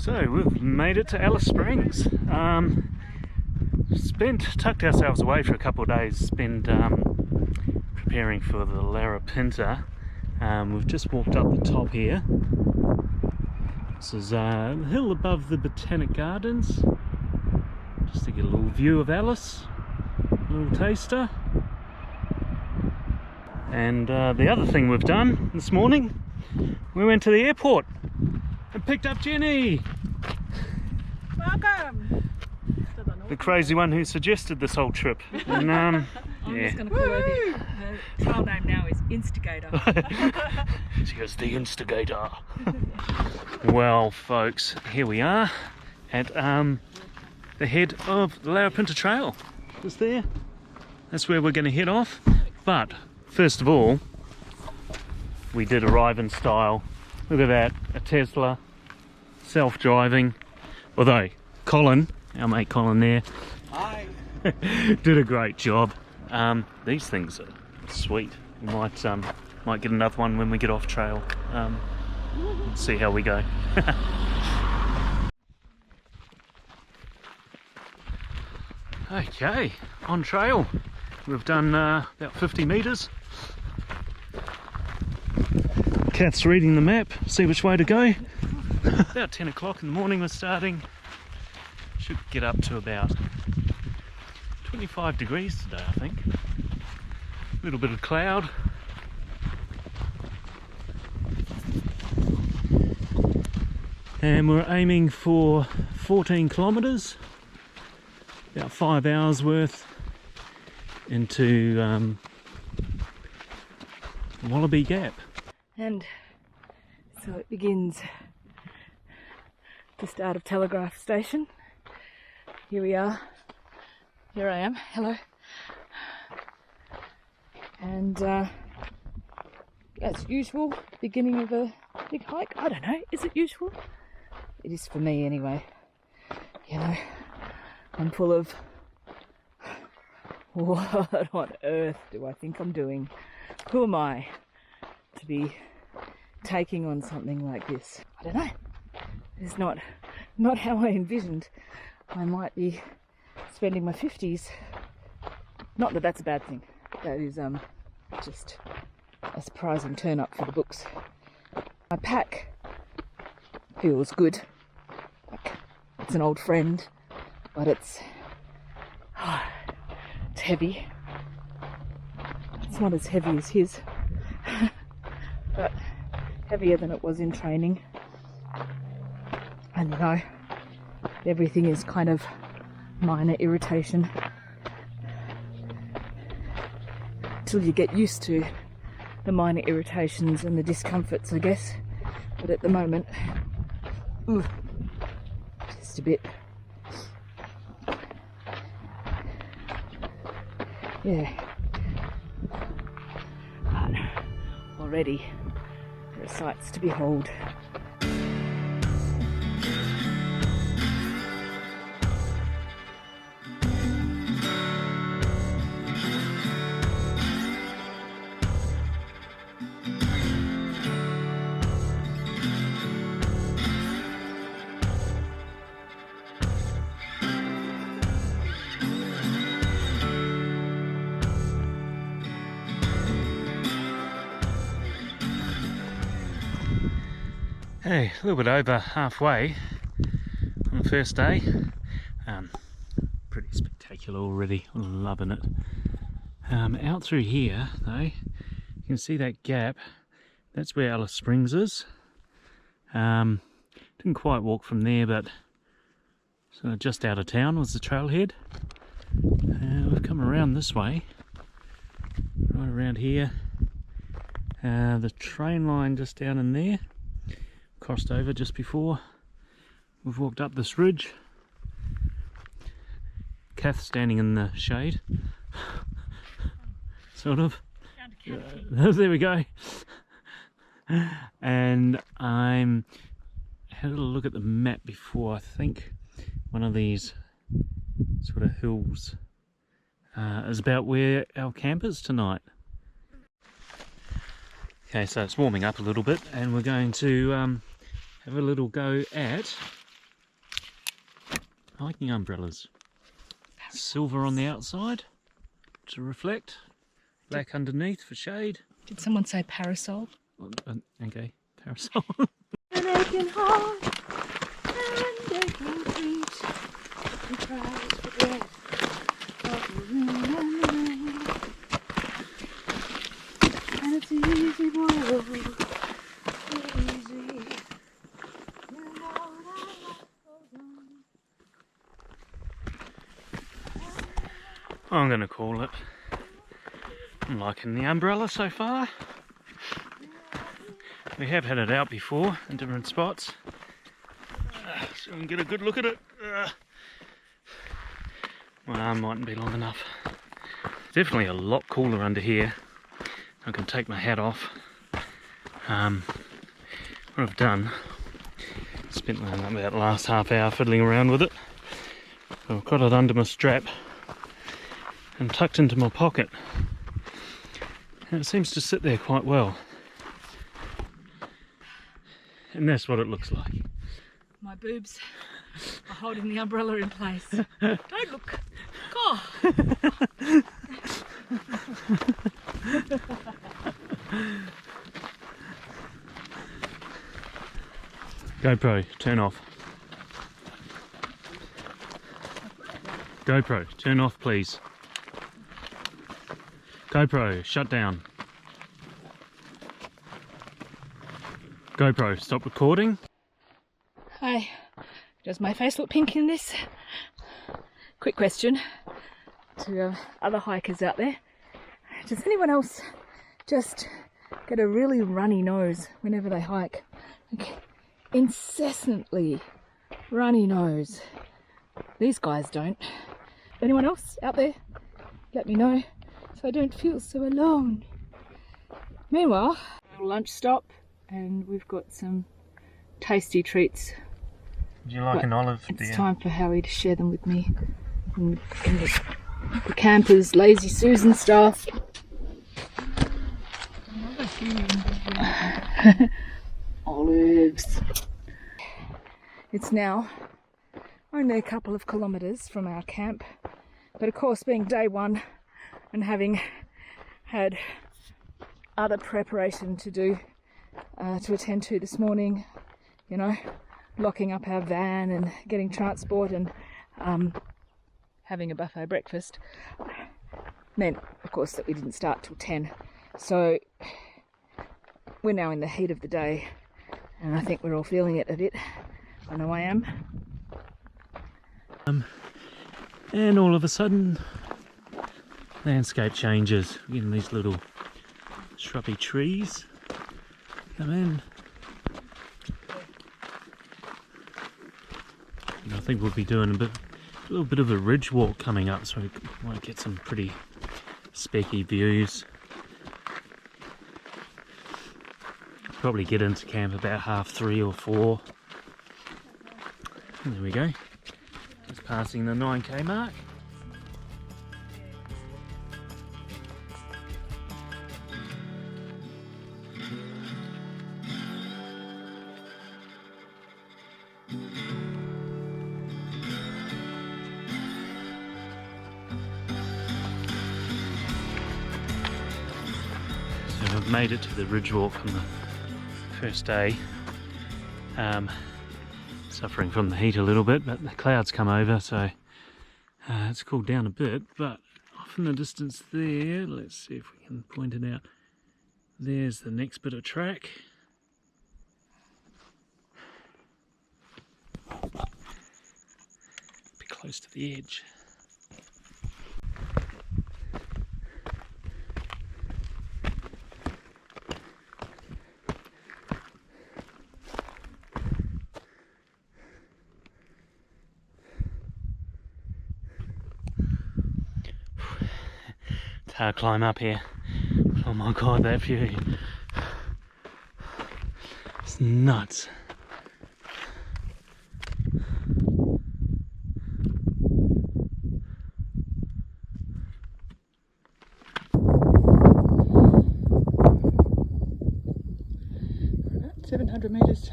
So we've made it to Alice Springs. Tucked ourselves away for a couple of days, preparing for the Larapinta. We've just walked up the top here. This is a hill above the Botanic Gardens, just to get a little view of Alice, a little taster. And the other thing we've done this morning, we went to the airport and picked up Jenny. Welcome! The crazy one who suggested this whole trip. And, I'm yeah. just going to call her the trial name now is Instigator. She goes, the Instigator. Well, folks, here we are at the head of the Larapinta Trail. Just there. That's where we're going to head off. But first of all, we did arrive in style. Look at that, a Tesla, self-driving. Although Colin, our mate Colin there, Hi. did a great job. These things are sweet. We might get another one when we get off trail. See how we go. Okay, on trail. We've done about 50 metres. Kath's reading the map, see which way to go. About 10 o'clock in the morning we're starting. Should get up to about 25 degrees today, I think. A little bit of cloud. And we're aiming for 14 kilometres, about 5 hours worth, into Wallaby Gap. And so it begins the start of Telegraph station. Here we are. Here I am. Hello. And as usual, beginning of a big hike. I don't know, is it usual? It is for me anyway. You know, I'm full of what on earth do I think I'm doing? Who am I to be taking on something like this? I don't know. It's not how I envisioned I might be spending my 50s. Not that that's a bad thing. That is just a surprising turn up for the books. My pack feels good. Like it's an old friend, but it's heavy. It's not as heavy as his, but heavier than it was in training. And you know, everything is kind of minor irritation till you get used to the minor irritations and the discomforts, I guess. But at the moment, just a bit. Yeah. But already there are sights to behold. Hey, a little bit over halfway on the first day. Pretty spectacular already, I'm loving it. Out through here though, you can see that gap, that's where Alice Springs is. Didn't quite walk from there, but sort of just out of town was the trailhead. We've come around this way, right around here. The train line just down in there. Crossed over just before we've walked up this ridge. Kath standing in the shade, sort of. There we go. And I had a look at the map before. I think one of these sort of hills is about where our camp is tonight. Okay, so it's warming up a little bit, and we're going to have a little go at hiking umbrellas. Silver on the outside to reflect, black underneath for shade. Did someone say parasol? Okay, parasol. An aching heart and aching feet, and cries for breath of the wind and the rain. And it's easy, boy, easy. You know that life goes on. I'm gonna call it. I'm liking the umbrella so far. We have had it out before in different spots, so we can get a good look at it. My arm mightn't be long enough. Definitely a lot cooler under here. I can take my hat off. What I've done, spent about the last half hour fiddling around with it. So I've got it under my strap and tucked into my pocket. And it seems to sit there quite well. And that's what it looks like. My boobs are holding the umbrella in place. Don't look. God. GoPro, turn off. GoPro, turn off please. GoPro, shut down. GoPro, stop recording. Hi, does my face look pink in this? Quick question to other hikers out there. Does anyone else just get a really runny nose whenever they hike? Like, incessantly runny nose. These guys don't. Anyone else out there? Let me know so I don't feel so alone. Meanwhile, lunch stop. And we've got some tasty treats. Would you like an olive, It's dear? time for Howie to share them with me. In the campers, Lazy Susan stuff. Olives. It's now only a couple of kilometres from our camp. But of course, being day one and having had other preparation to do, to attend to this morning, you know, locking up our van and getting transport and having a buffet breakfast, meant of course that we didn't start till 10. So we're now in the heat of the day and I think we're all feeling it a bit. I know I am. And all of a sudden landscape changes. We're getting these little shrubby trees come in. And I think we'll be doing a little bit of a ridge walk coming up, so we might get some pretty specky views. Probably get into camp about 3:30 or 4. And there we go. Just passing the 9k mark. So I've made it to the ridge walk on the first day. Suffering from the heat a little bit, but the clouds come over, so it's cooled down a bit. But off in the distance there, let's see if we can point it out. There's the next bit of track. Be close to the edge. It's hard to climb up here. Oh my god, that view. It's nuts. Right, 700 metres.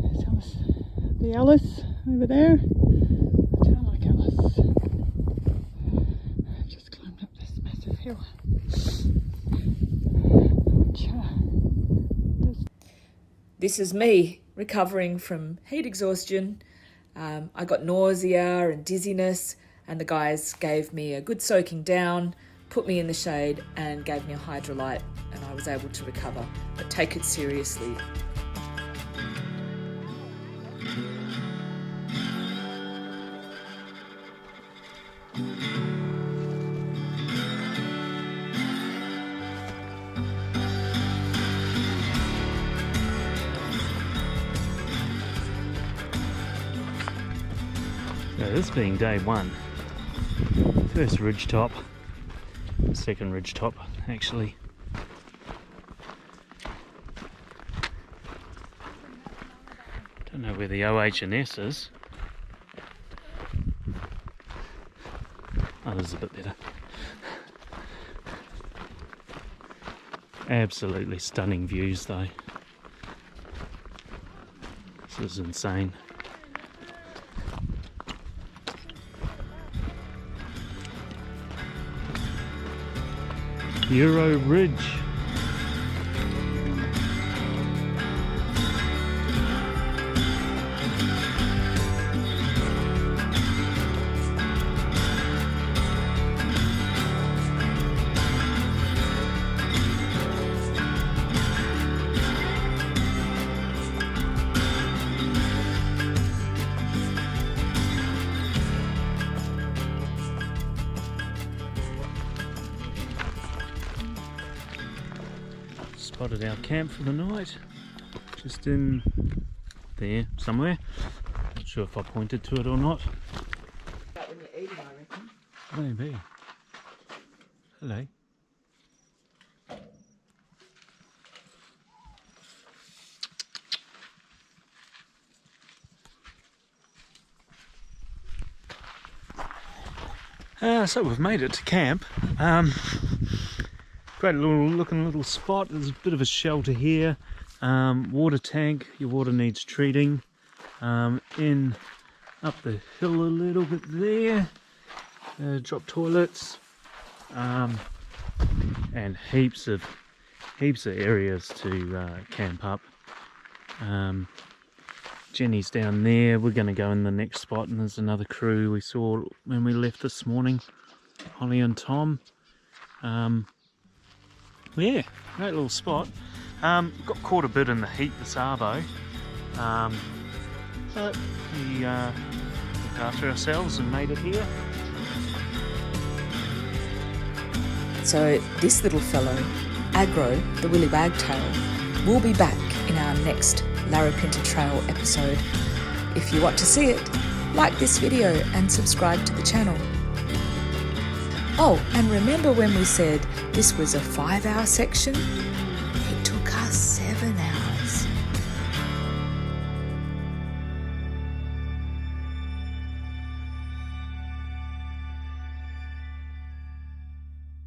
There's the Alice. over there. Look at us. Just climbed up this massive hill. This is me recovering from heat exhaustion. I got nausea and dizziness, and the guys gave me a good soaking down, put me in the shade and gave me a hydrolyte, and I was able to recover, but take it seriously. So this being day one, first ridge top, second ridge top actually. Don't know where the OH&S is. Oh, this is a bit better. Absolutely stunning views though. This is insane. Euro Ridge. Spotted our camp for the night, just in there somewhere. Not sure if I pointed to it or not. When you're eating, I reckon. Maybe. Hello. So we've made it to camp. Great looking little spot. There's a bit of a shelter here. Water tank. Your water needs treating. In up the hill a little bit there. Drop toilets. And heaps of areas to camp up. Jenny's down there. We're going to go in the next spot, and there's another crew we saw when we left this morning. Holly and Tom. Yeah, great little spot. Got caught a bit in the heat this arvo, but we looked after ourselves and made it here. So this little fellow, Agro, the Willy Wagtail, will be back in our next Larapinta Trail episode. If you want to see it, like this video and subscribe to the channel. Oh, and remember when we said this was a 5-hour section?